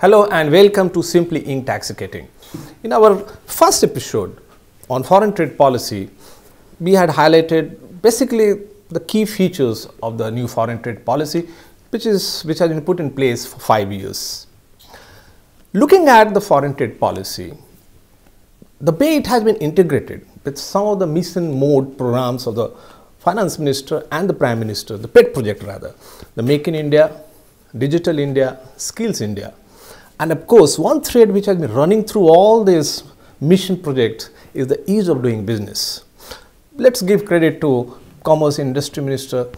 Hello and welcome to Simply inTAXicating. In our first episode on foreign trade policy, we had highlighted basically the key features of the new foreign trade policy which has been put in place for 5 years. Looking at the foreign trade policy, the way it has been integrated with some of the mission mode programs of the Finance Minister and the Prime Minister, the pet project rather, the Make in India, Digital India, Skills India. And of course, one thread which has been running through all these mission projects is the ease of doing business. Let's give credit to Commerce Industry Minister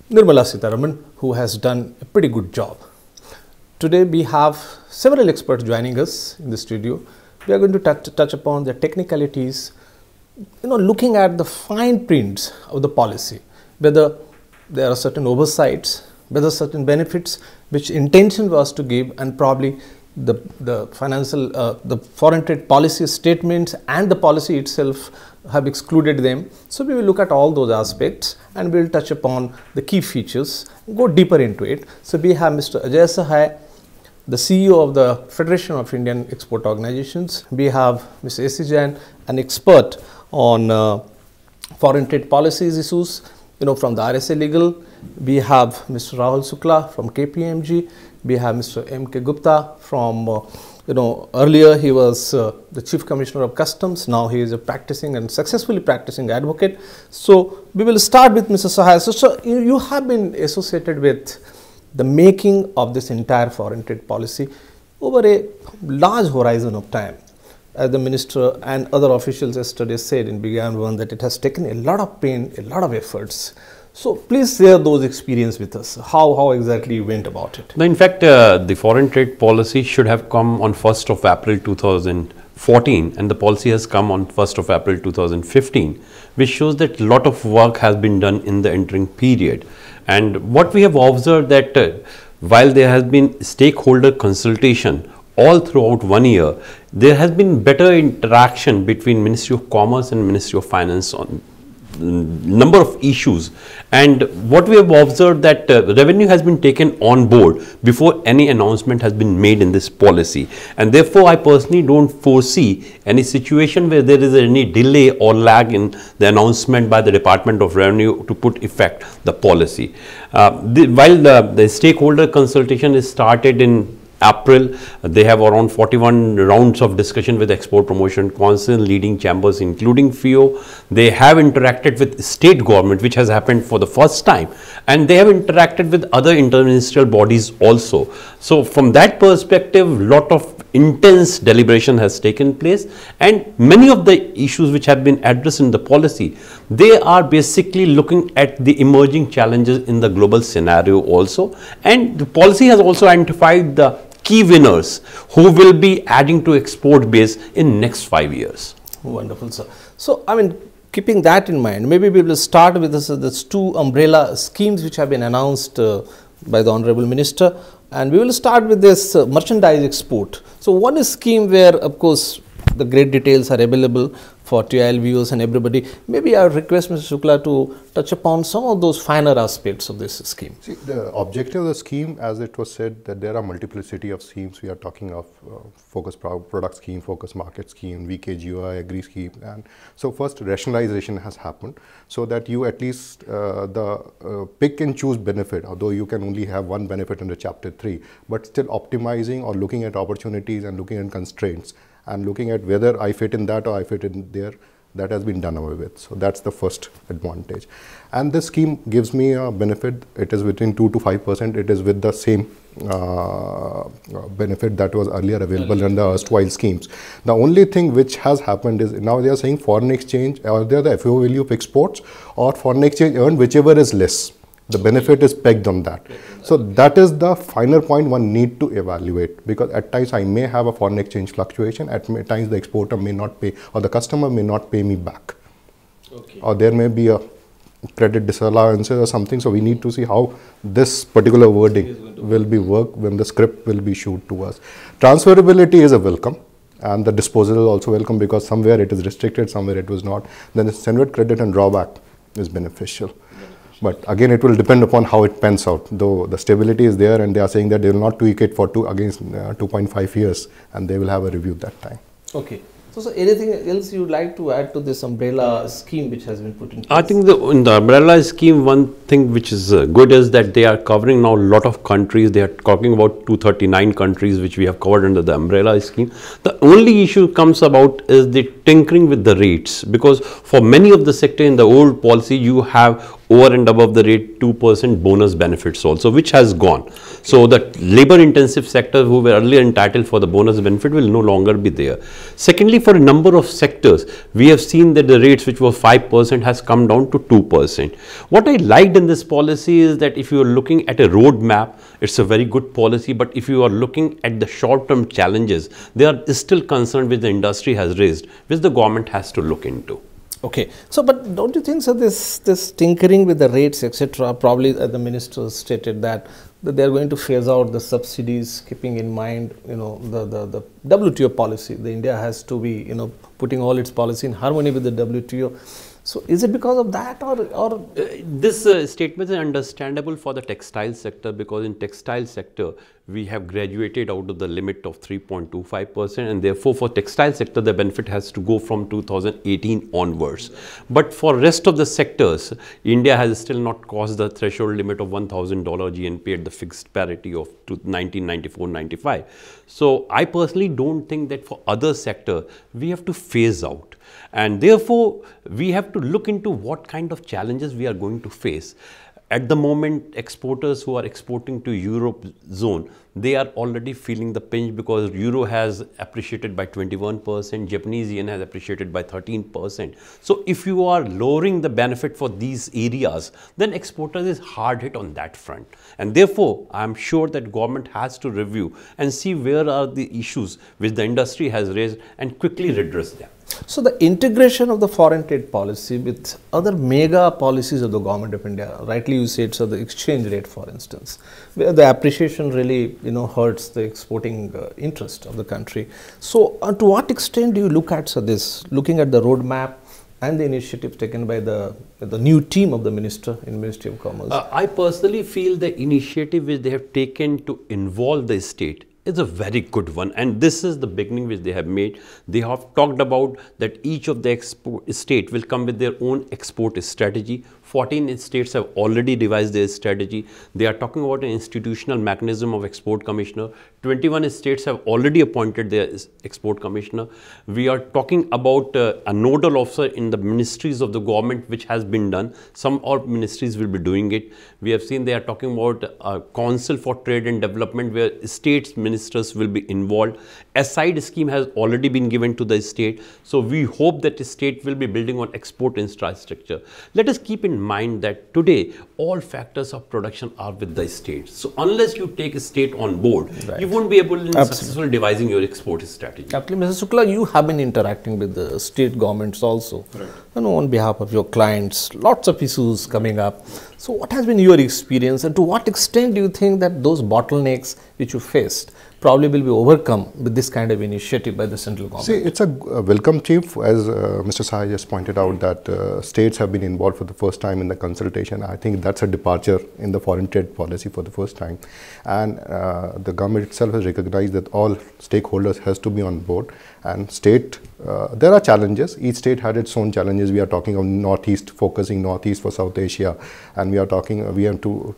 Nirmala Sitharaman, who has done a pretty good job. Today we have several experts joining us in the studio. We are going to touch upon the technicalities, looking at the fine prints of the policy, whether there are certain oversights, whether certain benefits which intention was to give, and probably the foreign trade policy statements and the policy itself have excluded them. So we will look at all those aspects and we will touch upon the key features, go deeper into it. So we have Mr. Ajay Sahai, the CEO of the Federation of Indian Export Organizations. We have Mr. Jain, an expert on foreign trade policies issues, from the RSA Legal. We have Mr. Rahul Shukla from KPMG. We have Mr. M K Gupta from, earlier he was the Chief Commissioner of Customs. Now he is a practicing and successfully practicing advocate. So we will start with Mr. Sahai. So you have been associated with the making of this entire foreign trade policy over a large horizon of time. As the minister and other officials yesterday said in Began One that it has taken a lot of pain, a lot of efforts. So please share those experiences with us. How exactly you went about it? In fact, the foreign trade policy should have come on 1st of April 2014 and the policy has come on 1st of April 2015, which shows that a lot of work has been done in the interim period. And what we have observed that while there has been stakeholder consultation all throughout 1 year, there has been better interaction between Ministry of Commerce and Ministry of Finance on number of issues. And what we have observed that revenue has been taken on board before any announcement has been made in this policy. And therefore, I personally don't foresee any situation where there is any delay or lag in the announcement by the Department of Revenue to put effect the policy. While the stakeholder consultation is started in April, they have around 41 rounds of discussion with Export Promotion Council, leading chambers including FIEO. They have interacted with state government, which has happened for the first time, and they have interacted with other interministerial bodies also. So from that perspective, lot of intense deliberation has taken place, and many of the issues which have been addressed in the policy, they are basically looking at the emerging challenges in the global scenario also, and the policy has also identified the key winners who will be adding to export base in next 5 years. Wonderful, sir. So, keeping that in mind, maybe we will start with this two umbrella schemes which have been announced by the Honorable Minister, and we will start with this merchandise export. So, one is scheme where, of course, the great details are available for TIOL viewers and everybody. Maybe I request Mr. Shukla to touch upon some of those finer aspects of this scheme. See, the objective of the scheme, as it was said, that there are multiplicity of schemes. We are talking of focus product scheme, focus market scheme, VKGUI, agri scheme, and so first rationalization has happened so that you at least pick and choose benefit, although you can only have one benefit under chapter 3, but still optimizing or looking at opportunities and looking at constraints and looking at whether I fit in that or I fit in there, that has been done away with. So that's the first advantage. And this scheme gives me a benefit. It is between 2 to 5%. It is with the same benefit that was earlier available under erstwhile schemes. The only thing which has happened is now they are saying foreign exchange, or they are the FIEO value of exports or foreign exchange earned, whichever is less. The benefit is pegged on that. So that is the finer point one need to evaluate, because at times I may have a foreign exchange fluctuation, at times the exporter may not pay or the customer may not pay me back. Okay. Or there may be a credit disallowance or something. So we need to see how this particular wording will be worked when the script will be issued to us. Transferability is a welcome, and the disposal is also welcome, because somewhere it is restricted, somewhere it was not. Then the standard credit and drawback is beneficial. But again, it will depend upon how it pans out. Though the stability is there, and they are saying that they will not tweak it for 2.5 years, and they will have a review that time. Okay. So anything else you would like to add to this umbrella scheme which has been put in place? I think in the umbrella scheme, one thing which is good is that they are covering now a lot of countries. They are talking about 239 countries which we have covered under the umbrella scheme. The only issue comes about is the tinkering with the rates, because for many of the sector in the old policy, you have over and above the rate 2% bonus benefits also, which has gone. So the labor intensive sectors who were earlier entitled for the bonus benefit will no longer be there. Secondly, for a number of sectors, we have seen that the rates which were 5% has come down to 2%. What I liked in this policy is that if you are looking at a roadmap, it's a very good policy, but if you are looking at the short-term challenges, they are still concerned which the industry has raised, which the government has to look into. Okay. So, but don't you think, sir, this tinkering with the rates, etc., probably the minister stated that they are going to phase out the subsidies, keeping in mind, the WTO policy. The India has to be, putting all its policy in harmony with the WTO. So, is it because of that, or this statement is understandable for the textile sector, because in textile sector we have graduated out of the limit of 3.25%, and therefore for textile sector the benefit has to go from 2018 onwards. But for rest of the sectors, India has still not crossed the threshold limit of $1,000 GNP at the fixed parity of 1994-95. So I personally don't think that for other sector we have to phase out. And therefore, we have to look into what kind of challenges we are going to face. At the moment, exporters who are exporting to Europe zone, they are already feeling the pinch, because euro has appreciated by 21%, Japanese yen has appreciated by 13%. So if you are lowering the benefit for these areas, then exporters is hard hit on that front. And therefore, I am sure that government has to review and see where are the issues which the industry has raised and quickly redress them. So the integration of the foreign trade policy with other mega policies of the government of India, rightly you said, so the exchange rate, for instance, where the appreciation really hurts the exporting interest of the country. So to what extent do you look at looking at the roadmap and the initiatives taken by the new team of the minister in Ministry of Commerce? I personally feel the initiative which they have taken to involve the state is a very good one, and this is the beginning which they have made. They have talked about that each of the state will come with their own export strategy. 14 states have already devised their strategy. They are talking about an institutional mechanism of export commissioner. 21 states have already appointed their export commissioner. We are talking about a nodal officer in the ministries of the government, which has been done. Some ministries will be doing it. We have seen they are talking about a council for trade and development, where states ministers will be involved. A side scheme has already been given to the state. So we hope that the state will be building on export infrastructure. Let us keep in mind that today all factors of production are with the state. So unless you take a state on board, right, you won't be able to successfully devising your export strategy. Absolutely. Mr. Shukla, you have been interacting with the state governments also, right, on behalf of your clients, lots of issues coming up. So what has been your experience, and to what extent do you think that those bottlenecks which you faced probably will be overcome with this kind of initiative by the central government? See, it's a welcome change, as Mr. Sahai just pointed out, that states have been involved for the first time in the consultation. I think that's a departure in the foreign trade policy for the first time. And the government itself has recognized that all stakeholders has to be on board. And state, there are challenges. Each state had its own challenges. We are talking of Northeast, focusing Northeast for South Asia. And we are talking, we have to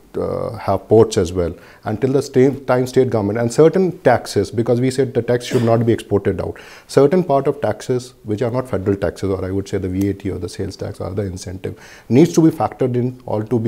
have ports as well. Until the state government, and certain taxes, because we said the tax should not be exported out. Certain part of taxes, which are not federal taxes, or I would say the VAT or the sales tax or the incentive, needs to be factored in or to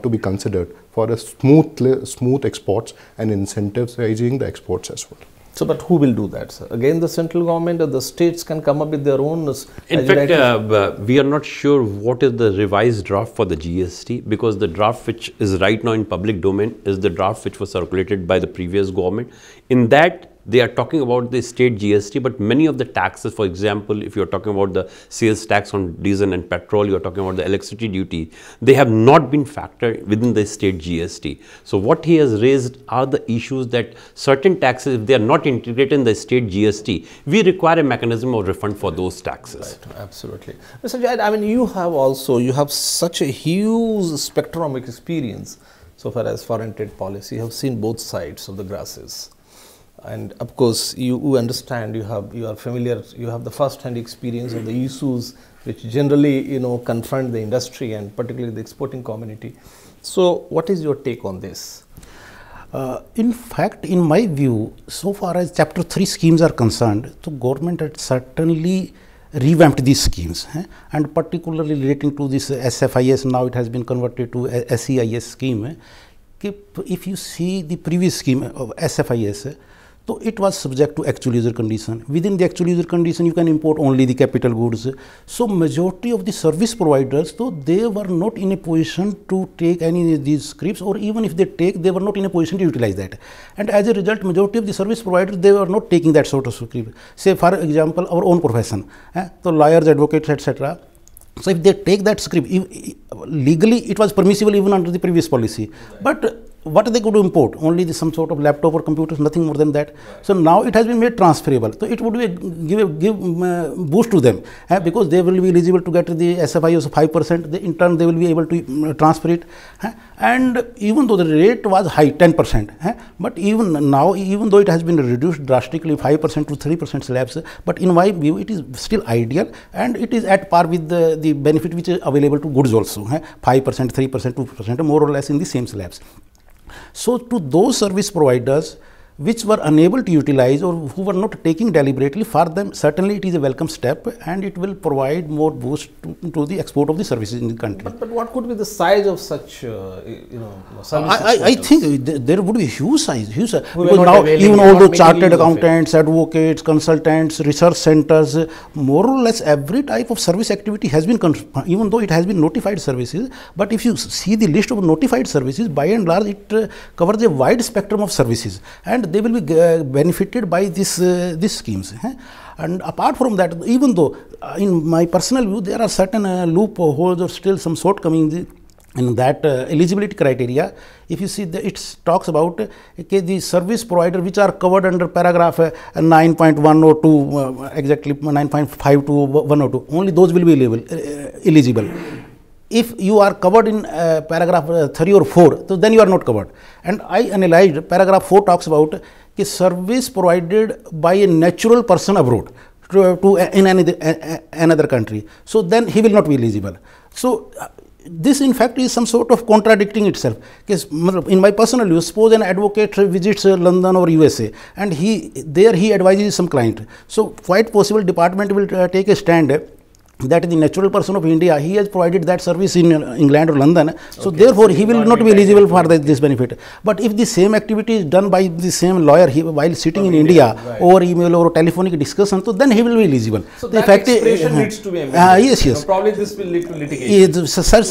be considered for a smooth exports and incentivizing the exports as well. So, but who will do that, sir? Again, the central government or the states can come up with their own? In fact, we are not sure what is the revised draft for the GST, because the draft which is right now in public domain is the draft which was circulated by the previous government. In that, they are talking about the state GST, but many of the taxes, for example, if you're talking about the sales tax on diesel and petrol, you're talking about the electricity duty, they have not been factored within the state GST. So what he has raised are the issues that certain taxes, if they are not integrated in the state GST, we require a mechanism of refund for those taxes. Right, absolutely. Mr. Jain, I mean, you have such a huge spectrum of experience so far as foreign trade policy. You have seen both sides of the grasses. And of course, you understand, you are familiar, you have the first-hand experience of the issues which generally, confront the industry and particularly the exporting community. So, what is your take on this? In fact, in my view, so far as Chapter 3 schemes are concerned, the government had certainly revamped these schemes, and particularly relating to this SFIS, now it has been converted to SEIS scheme. If you see the previous scheme of SFIS, so it was subject to actual user condition. Within the actual user condition, you can import only the capital goods. So majority of the service providers, though they were not in a position to take any of these scripts, or even if they take, they were not in a position to utilize that. And as a result, majority of the service providers, they were not taking that sort of script. Say for example, our own profession, so lawyers, advocates, etc. So if they take that script, legally it was permissible even under the previous policy, but what they could import? Only some sort of laptop or computers, nothing more than that. So now it has been made transferable. So it would be give boost to them, because they will be eligible to get the SFIS of 5%. In turn, they will be able to transfer it. And even though the rate was high, 10%, but even now, even though it has been reduced drastically 5% to 3% slabs, but in my view, it is still ideal, and it is at par with the benefit which is available to goods also, 5%, 3%, 2%, more or less in the same slabs. So to those service providers which were unable to utilize or who were not taking deliberately, for them certainly it is a welcome step, and it will provide more boost to the export of the services in the country. But what could be the size of such services? I think there would be huge size. Because now even all the chartered accountants, advocates, consultants, research centers, more or less every type of service activity has been, even though it has been notified services, but if you see the list of notified services, by and large it covers a wide spectrum of services, and they will be benefited by these schemes. And apart from that, even though in my personal view there are certain loopholes or still some shortcomings in that eligibility criteria. If you see, it talks about the service provider which are covered under paragraph 9.102, exactly 9.5 to 102, only those will be eligible. If you are covered in paragraph 3 or 4, so then you are not covered. And I analyzed paragraph 4 talks about the service provided by a natural person abroad in another country. So then he will not be eligible. So this in fact is some sort of contradicting itself. In my personal view, suppose an advocate visits London or USA, and he advises some client. So quite possible department will take a stand that the natural person of India, he has provided that service in England or London, so therefore he will not be eligible for this benefit. But if the same activity is done by the same lawyer while sitting in India, over email or telephonic discussion, so then he will be eligible. So the fact expression needs to be amended. Yes. So probably this will lead to litigation. Sir.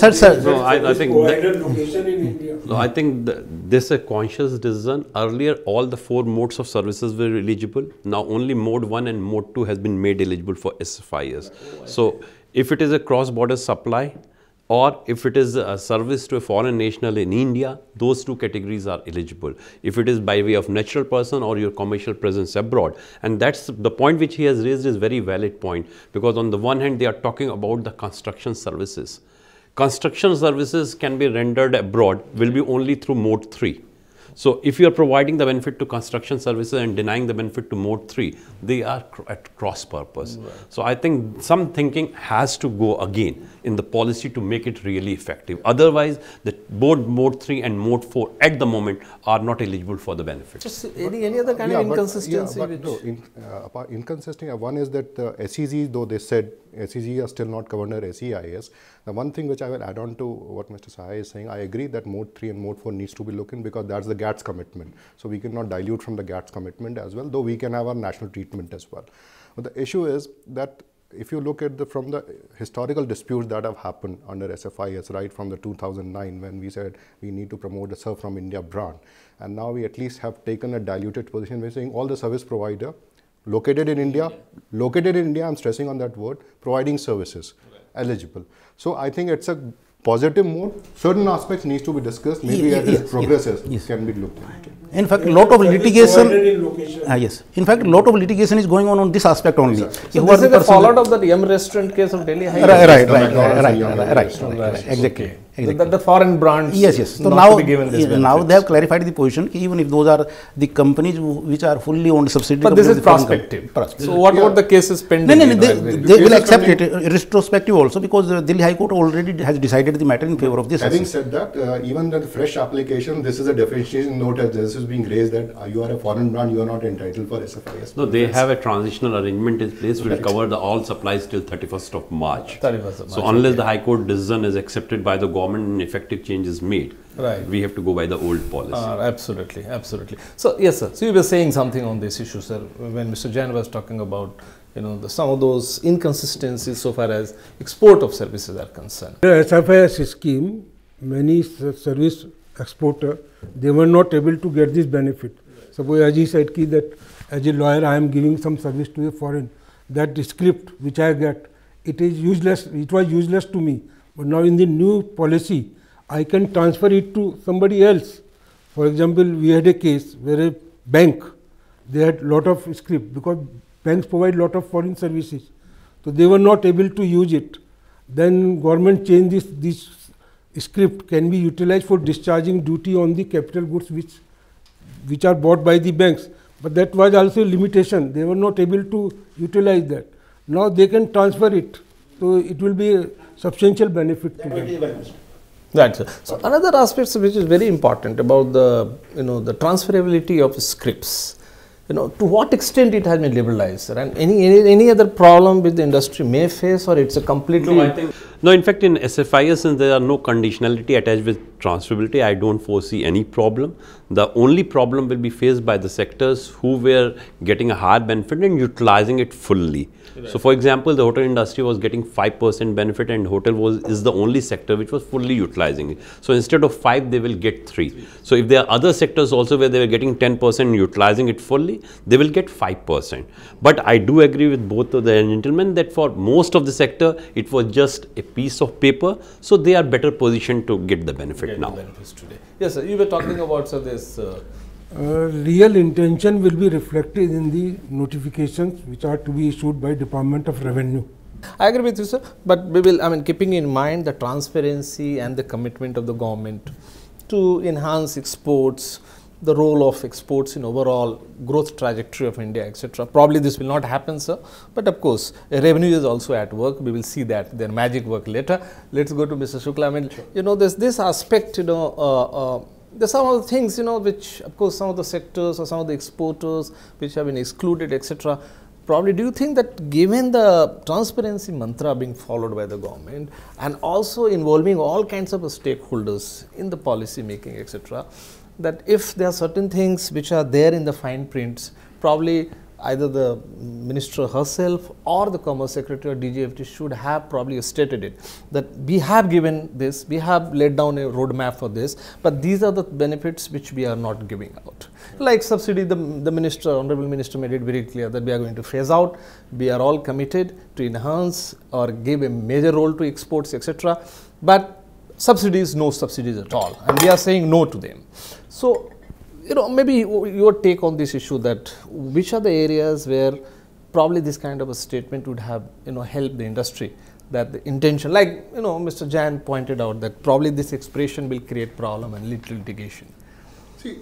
No, I think this is a conscious decision. Earlier, all the 4 modes of services were eligible. Now only mode 1 and mode 2 has been made eligible for SFIS. So if it is a cross-border supply, or if it is a service to a foreign national in India, those 2 categories are eligible. If it is by way of natural person or your commercial presence abroad, and that's the point which he has raised is very valid point, because on the one hand they are talking about the construction services. Construction services can be rendered abroad will be only through mode 3. So if you are providing the benefit to construction services and denying the benefit to mode 3, they are at cross purpose. Right. So I think some thinking has to go again in the policy to make it really effective. Otherwise, both mode 3 and mode 4 at the moment are not eligible for the benefits. Just any other kind of inconsistency? Inconsistency. One is that the SEZ, though they said SEZ are still not covered under SEIS. The one thing which I will add on to what Mr. Sahai is saying, I agree that mode 3 and mode 4 needs to be looked in, because that's the GATS commitment. So we cannot dilute from the GATS commitment as well, though we can have our national treatment as well. But the issue is that if you look at from the historical disputes that have happened under SFIS, right from the 2009 when we said we need to promote the Serve from India brand, and now we at least have taken a diluted position. We're saying all the service provider located in India, I'm stressing on that word, providing services, eligible. So I think it's a positive mode. Certain aspects needs to be discussed. Maybe as it progresses, can be looked into. In fact, lot of litigation. Yes. In fact, lot of litigation is going on this aspect only. Exactly. So this is a fallout of the Yum restaurant case of Delhi High Court. Right. Exactly. The foreign brands. Yes. So now, they have clarified the position. Even if those are the companies which are fully owned subsidiaries. But this is prospective. So what about the cases pending? No, they will accept it retrospective also, because the Delhi High Court already has decided the matter in favor of this. Having said that, even the fresh application, this is a differentiation note as this is being raised that you are a foreign brand, you are not entitled for SFIS. No, they have a transitional arrangement in place which will cover all supplies till 31st of March. So unless the High Court decision is accepted by the government and effective change is made, we have to go by the old policy. Absolutely. So yes, sir. So you were saying something on this issue, sir, when Mr. Jain was talking about some of those inconsistencies so far as export of services are concerned. The SFIS scheme, many service exporter, they were not able to get this benefit. Suppose Ajay said that as a lawyer I am giving some service to a foreign, that script which I get, it is useless, it was useless to me. But now in the new policy, I can transfer it to somebody else. For example, we had a case where a bank, they had lot of script because banks provide lot of foreign services. So they were not able to use it. Then government changed this script can be utilized for discharging duty on the capital goods which are bought by the banks. But that was also a limitation. They were not able to utilize that. Now they can transfer it. So it will be a substantial benefit to them. Right. So another aspect which is very important about the the transferability of scripts. To what extent it has been liberalized, sir? And any other problem which the industry may face, or it's a completely... No, in fact, in SFIS, since there are no conditionality attached with transferability, I don't foresee any problem. The only problem will be faced by the sectors who were getting a higher benefit and utilizing it fully. Right. So, for example, the hotel industry was getting 5% benefit, and hotel is the only sector which was fully utilizing it. So, instead of 5, they will get 3. So, if there are other sectors also where they were getting 10% and utilizing it fully, they will get 5%. But I do agree with both of the gentlemen that for most of the sector, it was just a piece of paper, so they are better positioned to get the benefit now. Today. Yes, sir. You were talking about this. Real intention will be reflected in the notifications which are to be issued by Department of Revenue. I agree with you, sir. But we will, keeping in mind the transparency and the commitment of the government to enhance exports, the role of exports in overall growth trajectory of India, etc. Probably this will not happen, sir. But of course, revenue is also at work. We will see that their magic work later. Let's go to Mr. Shukla. There's this aspect, there's some of the things, which of course some of the sectors or some of the exporters which have been excluded, etc. Probably, do you think that given the transparency mantra being followed by the government and also involving all kinds of stakeholders in the policy making, etc., that if there are certain things which are there in the fine prints, probably either the minister herself or the Commerce Secretary or DGFT should have probably stated it, that we have given this, we have laid down a roadmap for this, but these are the benefits which we are not giving out. Like subsidy, the minister, Honorable Minister made it very clear that we are going to phase out, we are all committed to enhance or give a major role to exports, etc. But subsidies, no subsidies at all, and we are saying no to them. So, maybe your take on this issue, that which are the areas where probably this kind of a statement would have, helped the industry, that the intention, like, Mr. Jain pointed out that probably this expression will create problem and lead to litigation. See,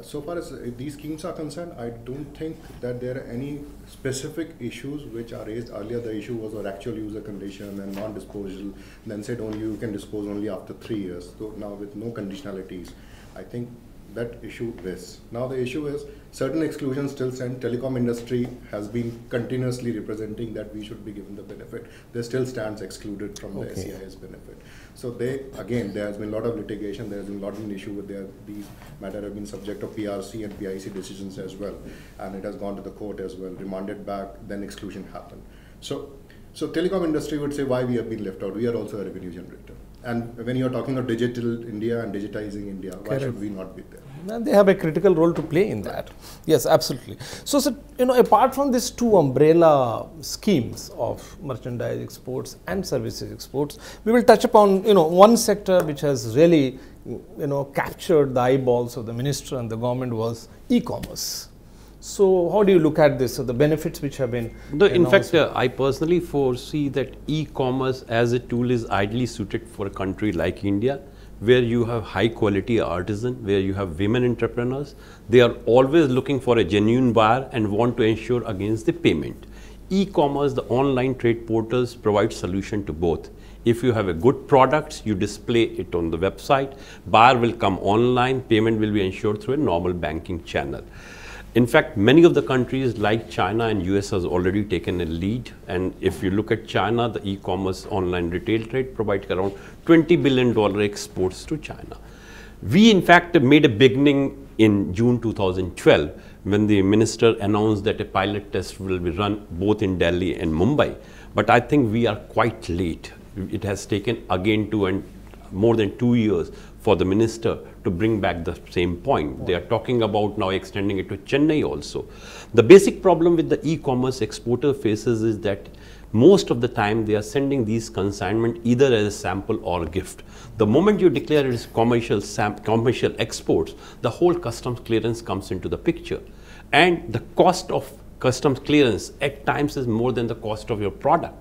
so far as these schemes are concerned, I don't think that there are any specific issues which are raised. Earlier, the issue was our actual user condition and non-disposal, then said only you can dispose only after 3 years. So now with no conditionalities, I think that issue rests. Now the issue is certain exclusions still stand. Telecom industry has been continuously representing that we should be given the benefit. They still stands excluded from the SEIS benefit. So there has been a lot of litigation. There has been a lot of issue with these matters have been subject of PRC and PIC decisions as well, and it has gone to the court as well, remanded back, then exclusion happened. So So telecom industry would say why we have been left out. We are also a revenue generator. And when you are talking of digital India and digitizing India, why should we not be there? And they have a critical role to play in that. Yes, absolutely. So, apart from these two umbrella schemes of merchandise exports and services exports, we will touch upon, one sector which has really, captured the eyeballs of the minister and the government was e-commerce. So, how do you look at this? So, the benefits which have been in fact, I personally foresee that e-commerce as a tool is ideally suited for a country like India, where you have high quality artisan, where you have women entrepreneurs. They are always looking for a genuine buyer and want to ensure against the payment. E-commerce, the online trade portals provide solution to both. If you have a good product, you display it on the website, buyer will come online, payment will be ensured through a normal banking channel. In fact, many of the countries like China and US has already taken a lead, and if you look at China, the e-commerce online retail trade provides around $20 billion exports to China. We in fact made a beginning in June 2012 when the minister announced that a pilot test will be run both in Delhi and Mumbai, but I think we are quite late. It has taken again more than 2 years for the minister to bring back the same point. They are talking about now extending it to Chennai also. The basic problem with the e-commerce exporter faces is that most of the time they are sending these consignment either as a sample or a gift. The moment you declare it as commercial exports, the whole customs clearance comes into the picture. And the cost of customs clearance at times is more than the cost of your product.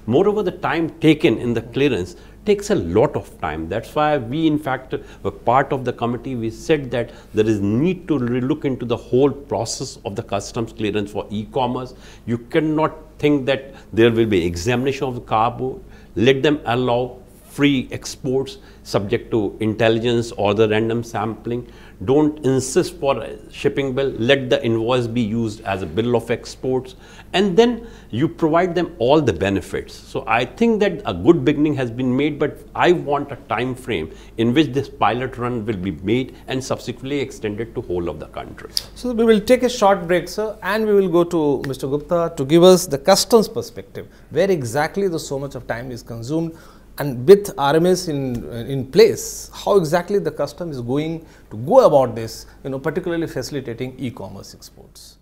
Moreover, the time taken in the clearance takes a lot of time. That's why we in fact were part of the committee. We said that there is need to look into the whole process of the customs clearance for e-commerce. You cannot think that there will be examination of the cargo. Let them allow free exports subject to intelligence or the random sampling. Don't insist for a shipping bill. Let the invoice be used as a bill of exports, and then you provide them all the benefits. So I think that a good beginning has been made, but I want a time frame in which this pilot run will be made and subsequently extended to whole of the country. So we will take a short break, sir, and we will go to Mr. Gupta to give us the customs perspective, where exactly so much of time is consumed. And with RMS in place, how exactly the custom is going to go about this, particularly facilitating e-commerce exports.